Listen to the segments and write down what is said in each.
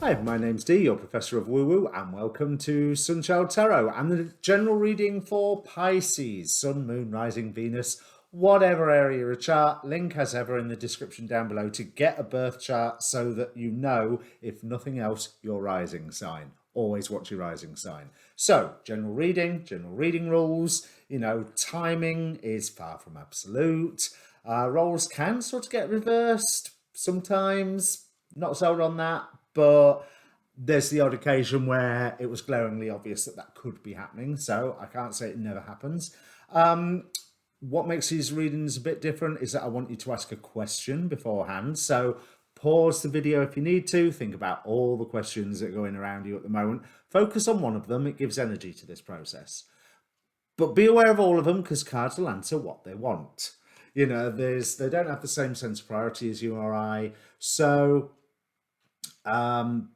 Hi, my name's Dee, your Professor of Woo Woo, and welcome to Sunchild Tarot and the general reading for Pisces, Sun, Moon, Rising, Venus, whatever area of chart. Link as ever in the description down below to get a birth chart so that you know, if nothing else, your rising sign. Always watch your rising sign. So, general reading rules, timing is far from absolute. Roles can sort of get reversed sometimes, not sold on that, but there's the odd occasion where it was glaringly obvious that that could be happening, so I can't say it never happens. What makes these readings a bit different is that I want you to ask a question beforehand, so pause the video if you need to, think about all the questions that are going around you at the moment, focus on one of them, it gives energy to this process. But be aware of all of them because cards will answer what they want. They don't have the same sense of priority as you or I, so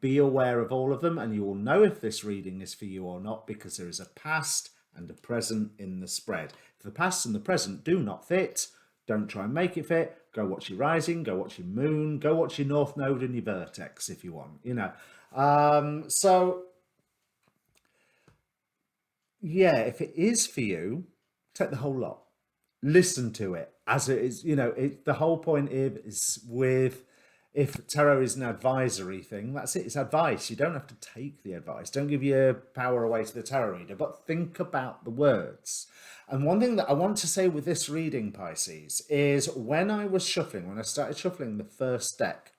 be aware of all of them and you will know if this reading is for you or not because there is a past and a present in the spread. If the past and the present do not fit, don't try and make it fit. Go watch your rising, go watch your moon, go watch your north node and your vertex if you want, if it is for you, take the whole lot. Listen to it as it is. The whole point is if tarot is an advisory thing, that's it. It's advice. You don't have to take the advice. Don't give your power away to the tarot reader, but think about the words. And one thing that I want to say with this reading, Pisces, is when I started shuffling the first deck,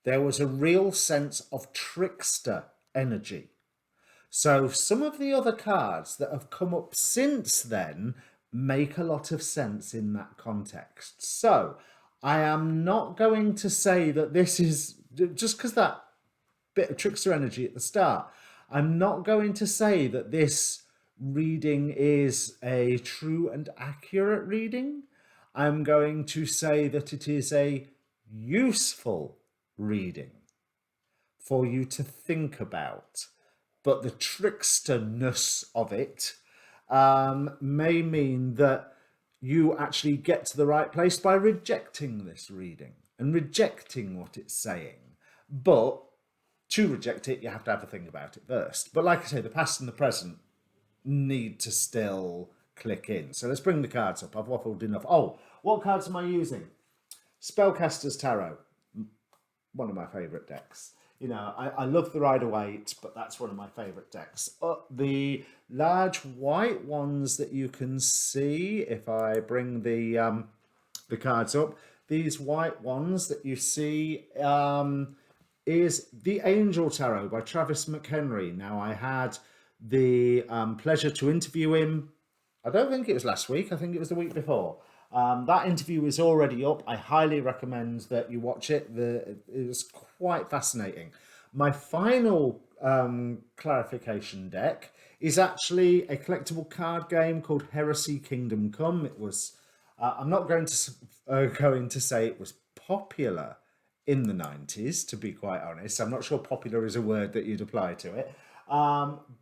there was a real sense of trickster energy. So some of the other cards that have come up since then make a lot of sense in that context. So I am not going to say that this is, just because that bit of trickster energy at the start, I'm not going to say that this reading is a true and accurate reading. I'm going to say that it is a useful reading for you to think about. But the tricksterness of it may mean that you actually get to the right place by rejecting this reading and rejecting what it's saying. But to reject it, you have to have a think about it first. But like I say, the past and the present need to still click in. So let's bring the cards up. I've waffled enough. Oh, what cards am I using? Spellcaster's Tarot, one of my favourite decks. I love the Rider-Waite, but that's one of my favourite decks. The large white ones that you can see, if I bring the cards up, these white ones that you see is the Angel Tarot by Travis McHenry. Now, I had the pleasure to interview him. I don't think it was last week. I think it was the week before. That interview is already up. I highly recommend that you watch it. It was quite fascinating. My final clarification deck is actually a collectible card game called Heresy Kingdom Come. It was, I'm not going to say it was popular in the 90s, to be quite honest. I'm not sure popular is a word that you'd apply to it.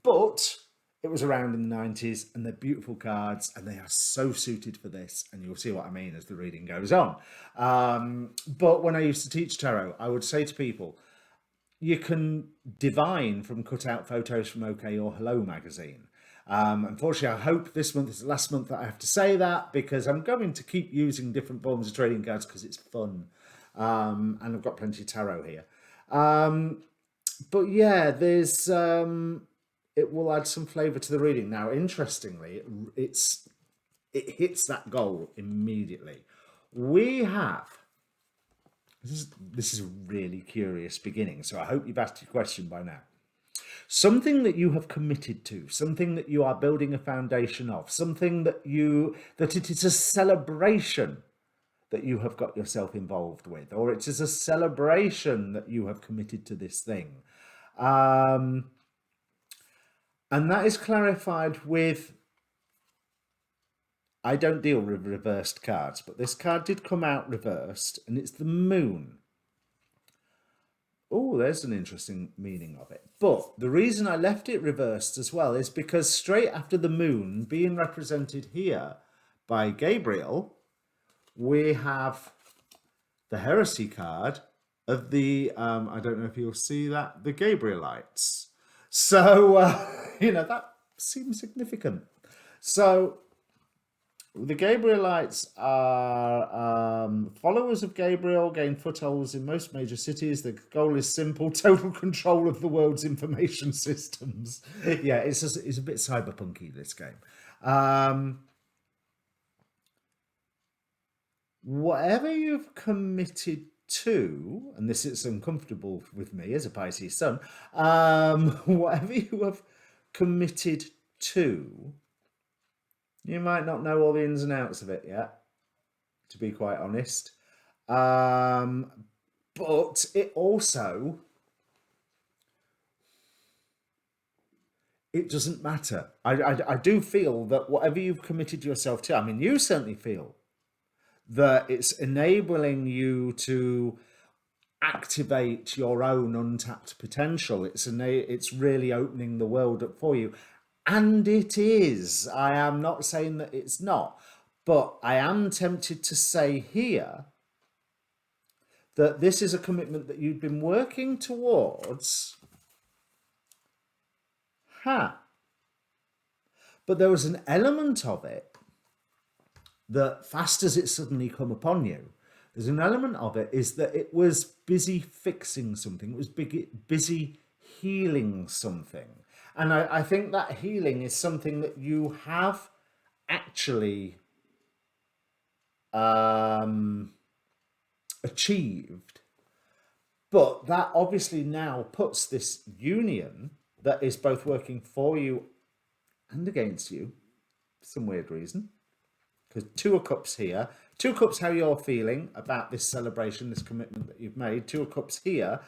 But it was around in the 90s and they're beautiful cards and they are so suited for this, and you'll see what I mean as the reading goes on. But when I used to teach tarot, I would say to people, you can divine from cutout photos from OK or Hello magazine. Unfortunately, I hope this month is the last month that I have to say that because I'm going to keep using different forms of trading cards because it's fun. And I've got plenty of tarot here. But yeah, there's it will add some flavour to the reading. Now, interestingly, it hits that goal immediately. We have, this is a really curious beginning, so I hope you've asked your question by now. Something that you have committed to, something that you are building a foundation of, something that it is a celebration that you have got yourself involved with, or it is a celebration that you have committed to this thing. And that is clarified with, I don't deal with reversed cards, but this card did come out reversed, and it's the moon. Oh, there's an interesting meaning of it. But the reason I left it reversed as well is because straight after the moon being represented here by Gabriel, we have the Heresy card of the, I don't know if you'll see that, the Gabrielites. So, that seems significant. So, the Gabrielites are followers of Gabriel, gain footholds in most major cities. The goal is simple: total control of the world's information systems. Yeah, it's a bit cyberpunky, this game. Whatever you've committed to, and this is uncomfortable with me as a Pisces sun, whatever you have committed to, you might not know all the ins and outs of it yet, to be quite honest. But it also, it doesn't matter. I do feel that whatever you've committed yourself to, I mean, you certainly feel that it's enabling you to activate your own untapped potential. It's really opening the world up for you. And it is. I am not saying that it's not, but I am tempted to say here that this is a commitment that you've been working towards. But there was an element of it that, fast as it suddenly come upon you, there's an element of it is that it was busy fixing something. It was busy healing something. And I think that healing is something that you have actually achieved. But that obviously now puts this union that is both working for you and against you for some weird reason. Because Two of Cups here, Two of Cups, how you're feeling about this celebration, this commitment that you've made. Two of Cups here,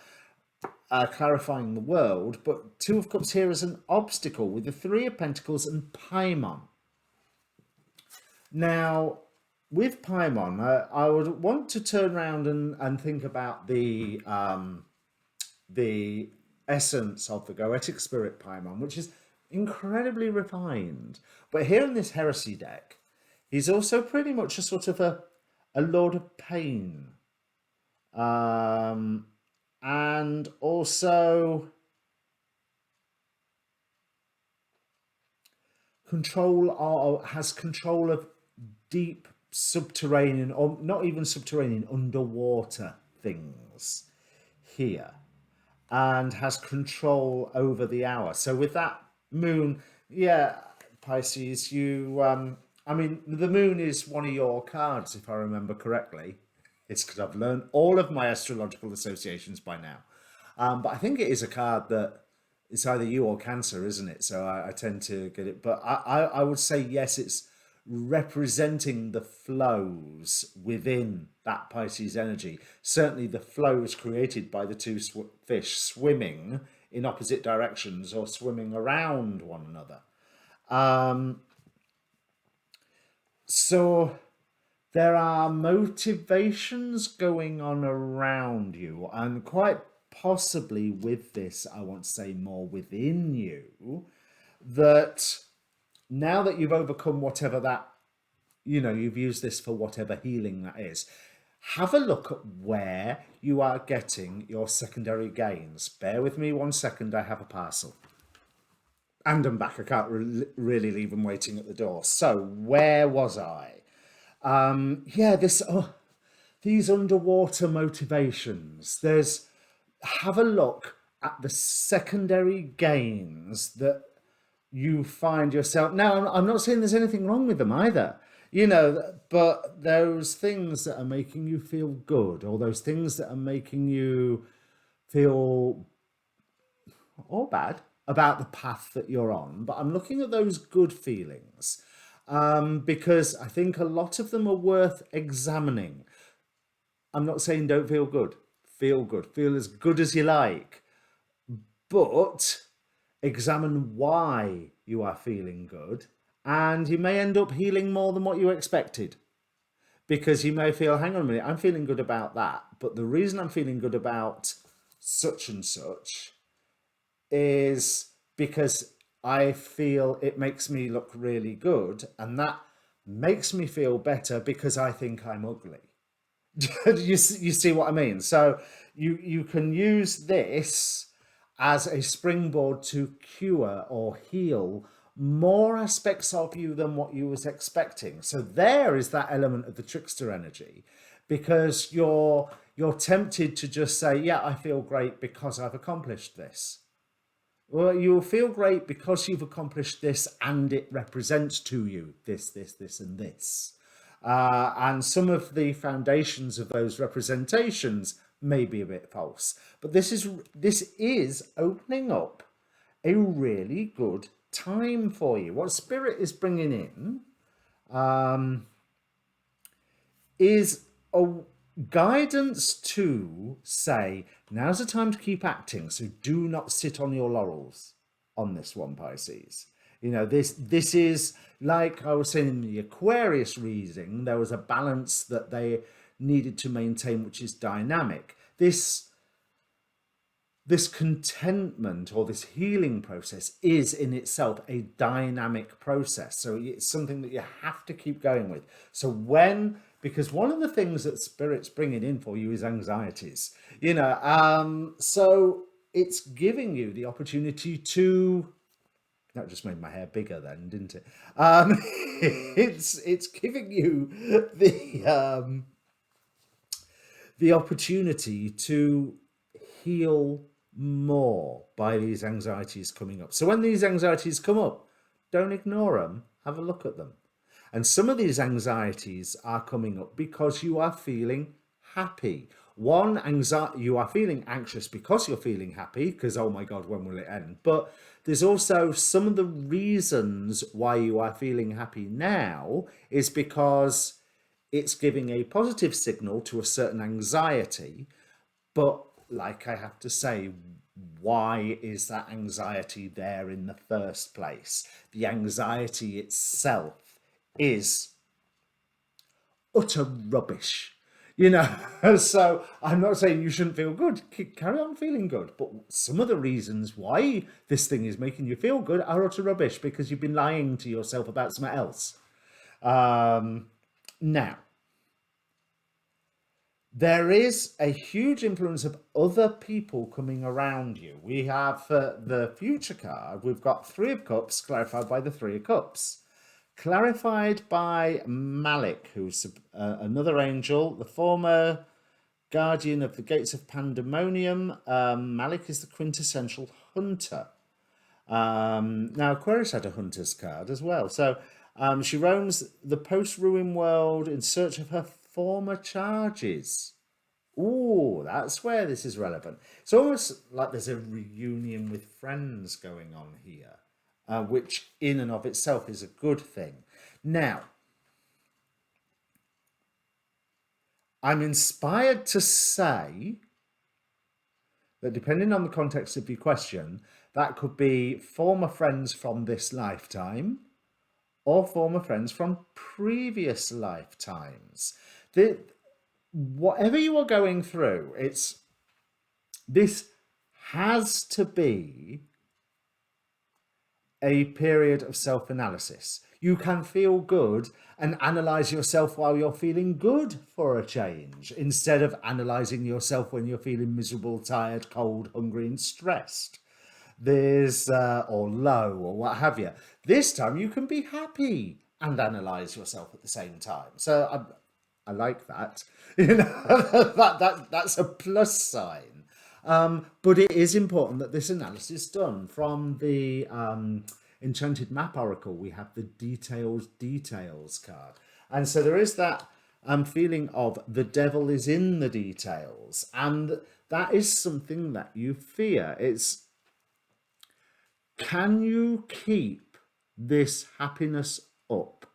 clarifying the world. But Two of Cups here is an obstacle with the Three of Pentacles and Paimon. Now, with Paimon, I would want to turn around and think about the essence of the Goetic spirit Paimon, which is incredibly refined. But here in this heresy deck, he's also pretty much a sort of a lord of pain. And also has control of deep subterranean, or not even subterranean, underwater things here. And has control over the hour. So with that moon, yeah, Pisces, I mean, the moon is one of your cards, if I remember correctly. It's because I've learned all of my astrological associations by now. But I think it is a card that it's either you or Cancer, isn't it? So I tend to get it. But I would say, yes, it's representing the flows within that Pisces energy. Certainly the flows created by the two fish swimming in opposite directions or swimming around one another. So there are motivations going on around you, and quite possibly with this, I want to say more within you, that now that you've overcome whatever that, you've used this for whatever healing that is, have a look at where you are getting your secondary gains. Bear with me 1 second, I have a parcel. And I'm back, I can't really leave them waiting at the door. So, where was I? These underwater motivations. Have a look at the secondary gains that you find yourself. Now, I'm not saying there's anything wrong with them either, but those things that are making you feel good, or those things that are making you feel or bad about the path that you're on. But I'm looking at those good feelings because I think a lot of them are worth examining. I'm not saying don't feel good. Feel good. Feel as good as you like. But examine why you are feeling good. And you may end up healing more than what you expected. Because you may feel, hang on a minute, I'm feeling good about that. But the reason I'm feeling good about such and such is because I feel it makes me look really good. And that makes me feel better because I think I'm ugly. You see what I mean? So you can use this as a springboard to cure or heal more aspects of you than what you was expecting. So there is that element of the trickster energy, because you're tempted to just say, yeah, I feel great because I've accomplished this. Well, you'll feel great because you've accomplished this and it represents to you this, and this. And some of the foundations of those representations may be a bit false. But this is opening up a really good time for you. What Spirit is bringing in is a guidance to say, now's the time to keep acting, so do not sit on your laurels on this one, Pisces. This is like I was saying in the Aquarius reading, there was a balance that they needed to maintain, which is dynamic. This contentment or this healing process is in itself a dynamic process. So it's something that you have to keep going with. So because one of the things that Spirit's bringing in for you is anxieties, so it's giving you the opportunity to, that just made my hair bigger then, didn't it? It's giving you the opportunity to heal more by these anxieties coming up. So when these anxieties come up, don't ignore them, have a look at them. And some of these anxieties are coming up because you are feeling happy. You are feeling anxious because you're feeling happy, because, oh my God, when will it end? But there's also some of the reasons why you are feeling happy now is because it's giving a positive signal to a certain anxiety. But like I have to say, why is that anxiety there in the first place? The anxiety itself is utter rubbish, So I'm not saying you shouldn't feel good. Carry on feeling good. But some of the reasons why this thing is making you feel good are utter rubbish, because you've been lying to yourself about something else. Now, there is a huge influence of other people coming around you. We have the future card. We've got Three of Cups clarified by the Three of Cups. Clarified by Malik, who's another angel, the former guardian of the gates of pandemonium. Malik is the quintessential hunter. Now, Aquarius had a hunter's card as well. So she roams the post-ruin world in search of her former charges. Ooh, that's where this is relevant. It's almost like there's a reunion with friends going on here, which in and of itself is a good thing. Now, I'm inspired to say that depending on the context of your question, that could be former friends from this lifetime or former friends from previous lifetimes. Whatever you are going through, this has to be a period of self-analysis. You can feel good and analyze yourself while you're feeling good for a change, instead of analyzing yourself when you're feeling miserable, tired, cold, hungry, and stressed. Or low, or what have you. This time you can be happy and analyze yourself at the same time. So I like that. That's a plus sign. But it is important that this analysis is done. From the Enchanted Map Oracle, we have the details card. And so there is that feeling of the devil is in the details. And that is something that you fear. Can you keep this happiness up?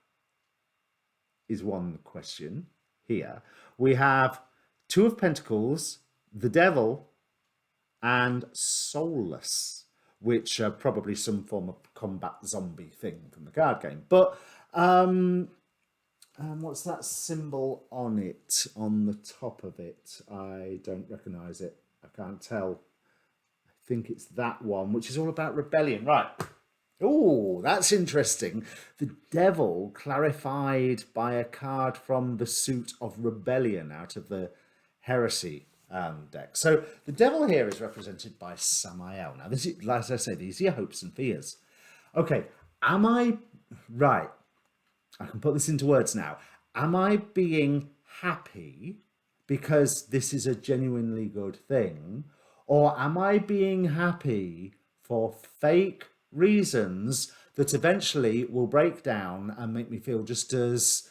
Is one question here. We have Two of Pentacles, the devil, and soulless, which are probably some form of combat zombie thing from the card game. But what's that symbol on it, on the top of it? I don't recognize it. I can't tell. I think it's that one, which is all about rebellion. Right. Oh, that's interesting. The devil clarified by a card from the suit of rebellion out of the heresy deck. So the devil here is represented by Samael. Now, this is, as I say, these are your hopes and fears. Okay, am I right? I can put this into words now. Am I being happy because this is a genuinely good thing? Or am I being happy for fake reasons that eventually will break down and make me feel just as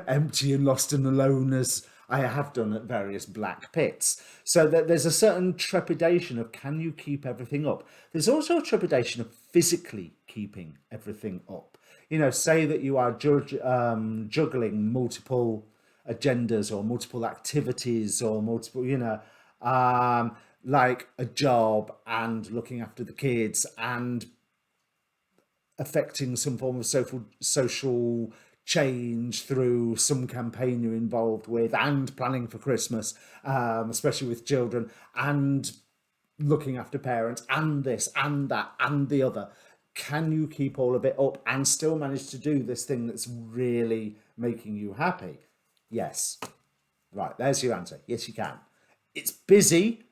empty and lost and alone as I have done at various black pits? So that there's a certain trepidation of, can you keep everything up? There's also a trepidation of physically keeping everything up. You know, say that you are juggling multiple agendas or multiple activities or multiple, like a job and looking after the kids and affecting some form of social change through some campaign you're involved with, and planning for Christmas, especially with children, and looking after parents, and this and that and the other. Can you keep all of it up and still manage to do this thing that's really making you happy? Yes. Right, there's your answer. Yes, you can. It's busy,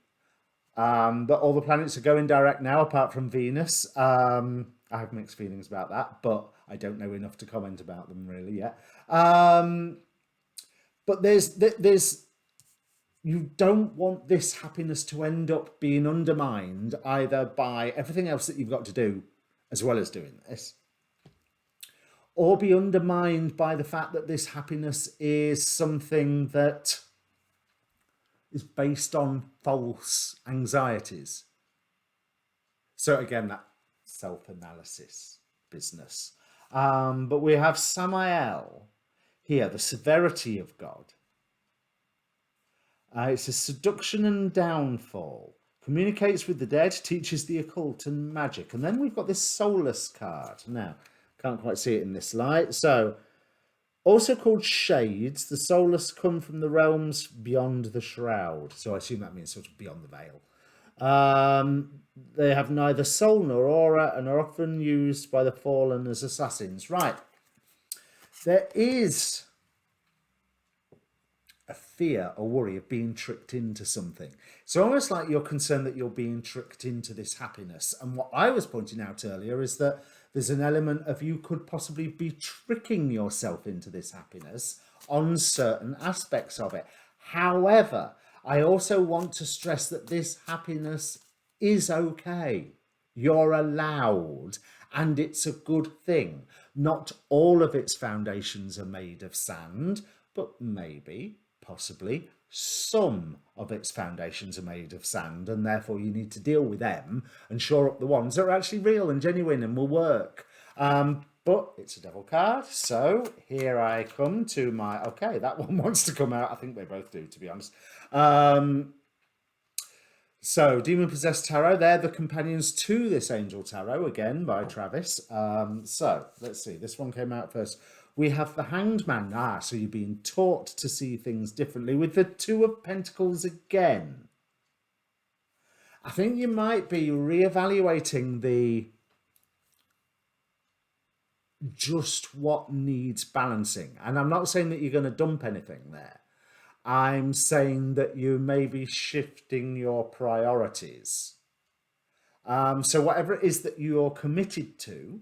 but all the planets are going direct now, apart from Venus. I have mixed feelings about that, but I don't know enough to comment about them really yet. But there's you don't want this happiness to end up being undermined either by everything else that you've got to do as well as doing this, or be undermined by the fact that this happiness is something that is based on false anxieties. So again, that self-analysis business. But we have Samael here, the severity of God. It's a seduction and downfall. Communicates with the dead, teaches the occult and magic. And then we've got this soulless card. Now, can't quite see it in this light. So, also called shades, the soulless come from the realms beyond the shroud. So I assume that means sort of beyond the veil. They have neither soul nor aura and are often used by the fallen as assassins. Right. There is a fear or worry of being tricked into something. It's almost like you're concerned that you're being tricked into this happiness. And what I was pointing out earlier is that there's an element of you could possibly be tricking yourself into this happiness on certain aspects of it. However, I also want to stress that this happiness is okay. You're allowed, and it's a good thing. Not all of its foundations are made of sand, but maybe, possibly, some of its foundations are made of sand, and therefore you need to deal with them and shore up the ones that are actually real and genuine and will work. But it's a devil card, so here I come to my... Okay, that one wants to come out. I think they both do, to be honest. So, Demon Possessed Tarot, they're the companions to this Angel Tarot, again, by Travis. So, let's see. This one came out first. We have the Hanged Man. So you're being taught to see things differently with the Two of Pentacles again. I think you might be reevaluating the just what needs balancing. And I'm not saying that you're going to dump anything there. I'm saying that you may be shifting your priorities. So whatever it is that you're committed to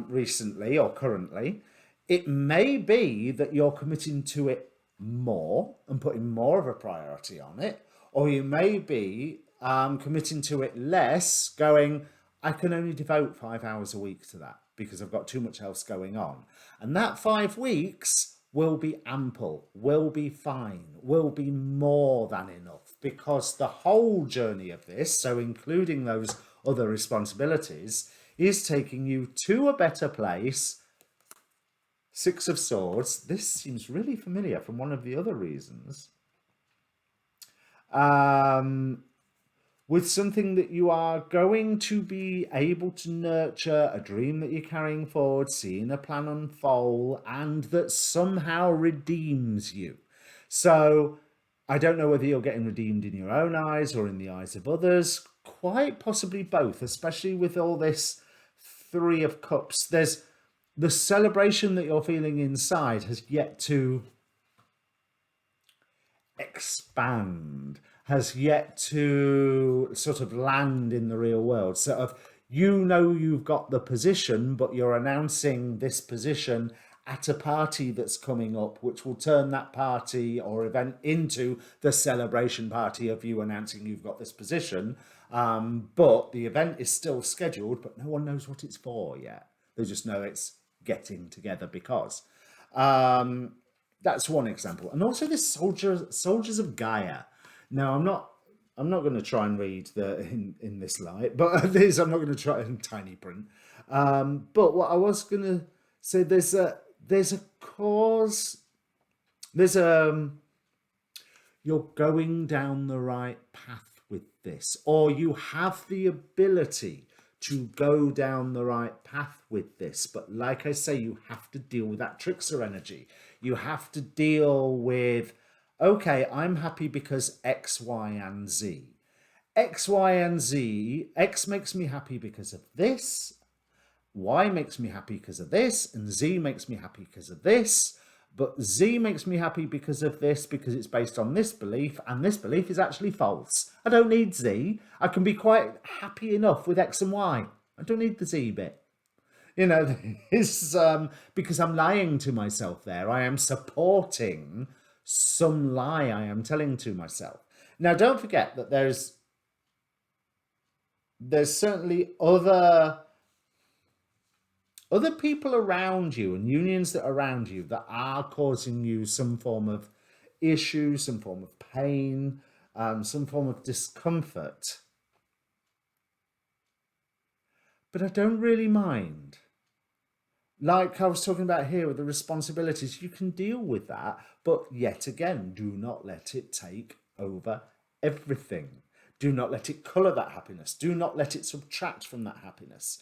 recently or currently, it may be that you're committing to it more and putting more of a priority on it, or you may be committing to it less, going, I can only devote 5 hours a week to that because I've got too much else going on. And that 5 weeks will be ample, will be fine, will be more than enough, because the whole journey of this, so including those other responsibilities, is taking you to a better place. Six of Swords. This seems really familiar from one of the other reasons. With something that you are going to be able to nurture, a dream that you're carrying forward, seeing a plan unfold, and that somehow redeems you. So I don't know whether you're getting redeemed in your own eyes or in the eyes of others, quite possibly both, especially with all this Three of Cups. There's the celebration that you're feeling inside has yet to expand, has yet to sort of land in the real world. Sort of, you've got the position, but you're announcing this position at a party that's coming up, which will turn that party or event into the celebration party of you announcing you've got this position. But the event is still scheduled, but no one knows what it's for yet. They just know it's getting together because. That's one example. And also this soldiers of Gaia. Now I'm not going to try and read the in this light, but I'm not going to try in tiny print. But what I was going to say, there's a cause, you're going down the right path with this, or you have the ability to go down the right path with this. But like I say, you have to deal with that trickster energy. You have to deal with, okay, I'm happy because X, Y, and Z. X, Y, and Z, X makes me happy because of this, Y makes me happy because of this, and Z makes me happy because of this. But Z makes me happy because of this, because it's based on this belief, and this belief is actually false. I don't need Z. I can be quite happy enough with X and Y. I don't need the Z bit. You know, it's because I'm lying to myself there. I am supporting some lie I am telling to myself. Now, don't forget that there's certainly other people around you and unions that are around you that are causing you some form of issue, some form of pain, some form of discomfort. But I don't really mind. Like I was talking about here with the responsibilities, you can deal with that, but yet again, do not let it take over everything. Do not let it colour that happiness. Do not let it subtract from that happiness.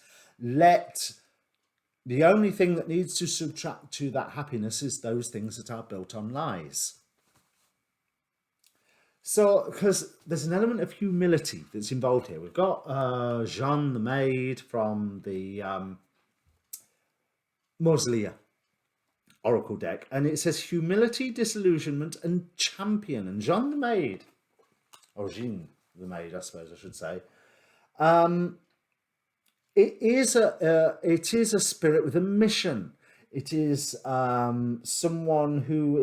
The only thing that needs to subtract to that happiness is those things that are built on lies. So, because there's an element of humility that's involved here. We've got Jeanne the maid from the Mausolea Oracle deck, and it says humility, disillusionment, and champion. And Jeanne the maid, or Jean the maid, I suppose I should say. It is a spirit with a mission. It is someone who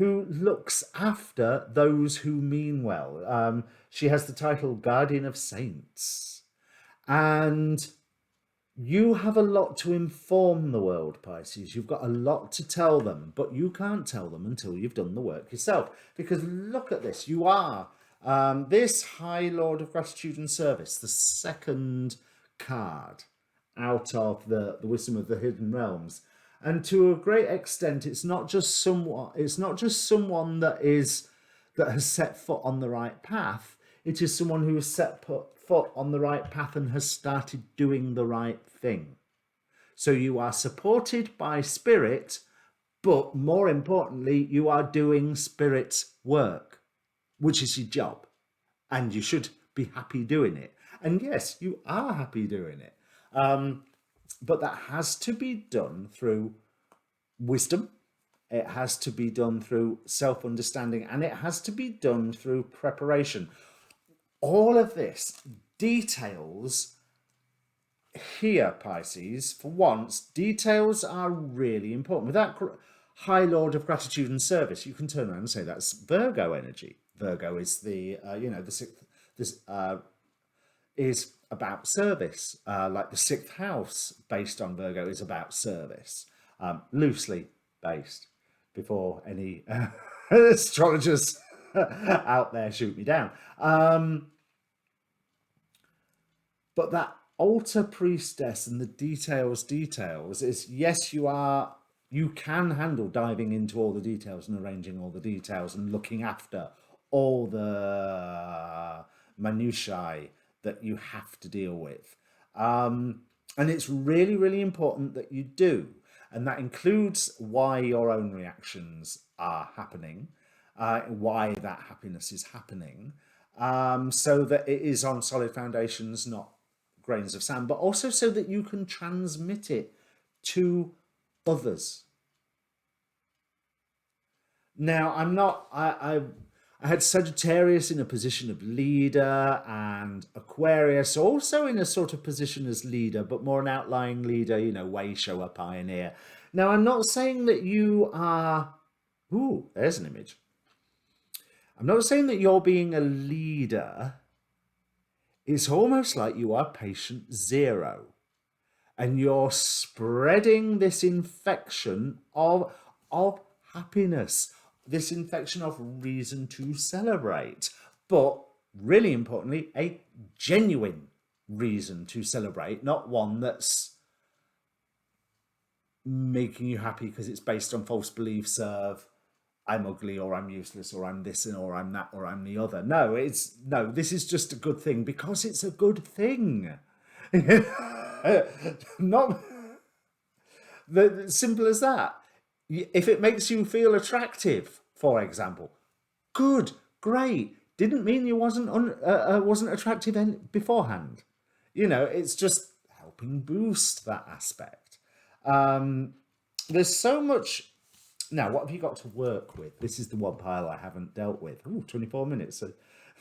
looks after those who mean well. She has the title Guardian of Saints, and you have a lot to inform the world, Pisces. You've got a lot to tell them, but you can't tell them until you've done the work yourself. Because look at this, you are this High Lord of Gratitude and Service, the second card out of the Wisdom of the Hidden Realms, and to a great extent, it's not just someone that has set foot on the right path. It is someone who has set foot on the right path and has started doing the right thing. So you are supported by Spirit, but more importantly, you are doing Spirit's work, which is your job, and you should be happy doing it. And yes, you are happy doing it. But that has to be done through wisdom. It has to be done through self-understanding, and it has to be done through preparation. All of this details here, Pisces, for once, details are really important. With that High Lord of Gratitude and Service, you can turn around and say that's Virgo energy. Virgo is the sixth. This is about service. Like the sixth house, based on Virgo, is about service. Loosely based, before any astrologers out there shoot me down. But that altar priestess and the details is, yes, you can handle diving into all the details and arranging all the details and looking after all the minutiae that you have to deal with. And it's really, really important that you do. And that includes why your own reactions are happening, why that happiness is happening, so that it is on solid foundations, not grains of sand, but also so that you can transmit it to others. Now, I had Sagittarius in a position of leader and Aquarius also in a sort of position as leader, but more an outlying leader, way shower pioneer. Now, I'm not saying that you are, ooh, there's an image. I'm not saying that you're being a leader. It's almost like you are patient zero and you're spreading this infection of happiness, this infection of reason to celebrate, but really importantly, a genuine reason to celebrate, not one that's making you happy because it's based on false beliefs of I'm ugly or I'm useless or I'm this or I'm that or I'm the other. No, this is just a good thing because it's a good thing. Not simple as that. If it makes you feel attractive, for example, good, great. Didn't mean you wasn't attractive beforehand. It's just helping boost that aspect. There's so much. Now, what have you got to work with? This is the one pile I haven't dealt with. Ooh, 24 minutes. So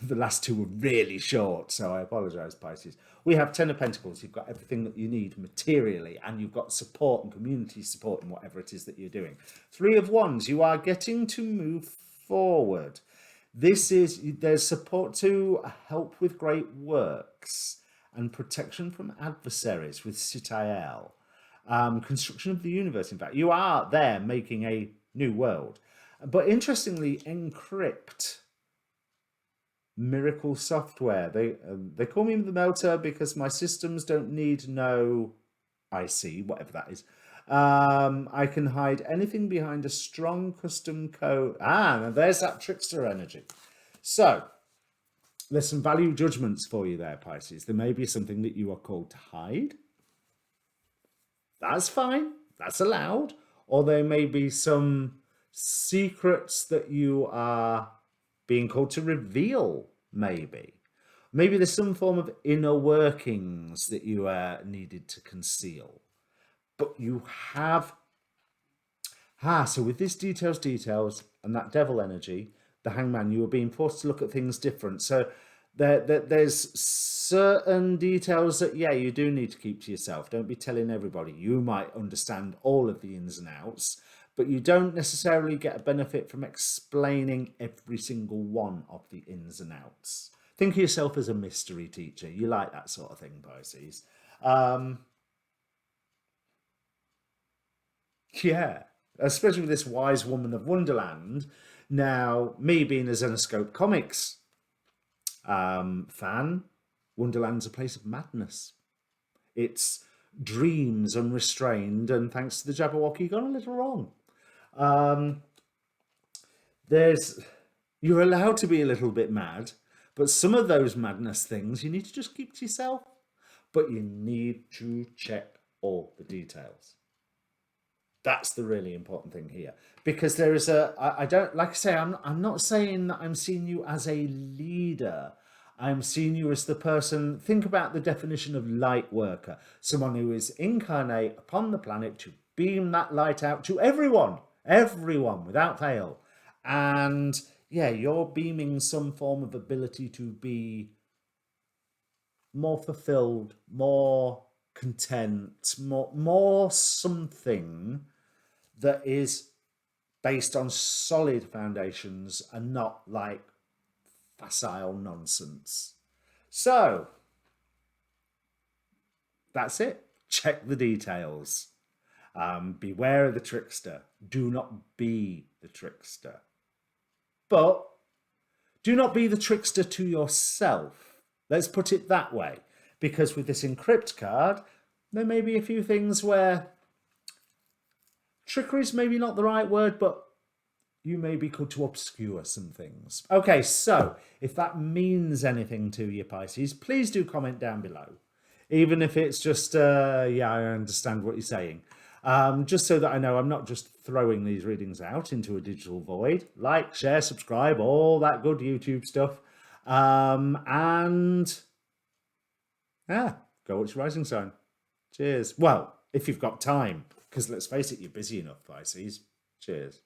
the last two were really short, so I apologise, Pisces. We have Ten of Pentacles. You've got everything that you need materially, and you've got support and community support in whatever it is that you're doing. Three of Wands. You are getting to move forward. There's support to help with great works and protection from adversaries with Sitael. Construction of the universe, in fact. You are there making a new world. But interestingly, Encrypt miracle software. They call me the melter because my systems don't need no IC, whatever that is. I can hide anything behind a strong custom code. Now there's that trickster energy. So there's some value judgments for you there, Pisces. There may be something that you are called to hide. That's fine. That's allowed. Or there may be some secrets that you are being called to reveal, maybe. Maybe there's some form of inner workings that you needed to conceal. But you have... so with this details, and that devil energy, the hangman, you were being forced to look at things different. So there's certain details that, you do need to keep to yourself. Don't be telling everybody. You might understand all of the ins and outs, but you don't necessarily get a benefit from explaining every single one of the ins and outs. Think of yourself as a mystery teacher. You like that sort of thing, Pisces. Especially with this Wise Woman of Wonderland. Now, me being a Zenoscope Comics fan, Wonderland's a place of madness. It's dreams unrestrained, and thanks to the Jabberwocky, gone a little wrong. You're allowed to be a little bit mad, but some of those madness things you need to just keep to yourself. But you need to check all the details. That's the really important thing here, because there is I don't, like I say, I'm not saying that I'm seeing you as a leader. I'm seeing you as the person. Think about the definition of light worker, someone who is incarnate upon the planet to beam that light out to everyone without fail. And you're beaming some form of ability to be more fulfilled, more content, more something that is based on solid foundations and not like facile nonsense. So that's it. Check the details. Beware of the trickster. Do not be the trickster. But do not be the trickster to yourself. Let's put it that way. Because with this Encrypt card, there may be a few things where trickery is maybe not the right word, but you may be called to obscure some things. Okay, so if that means anything to you, Pisces, please do comment down below. Even if it's just, I understand what you're saying. Just so that I know I'm not just throwing these readings out into a digital void. Like, share, subscribe, all that good YouTube stuff. go watch Rising Sign. Cheers. Well, if you've got time, because let's face it, you're busy enough, Pisces. Cheers.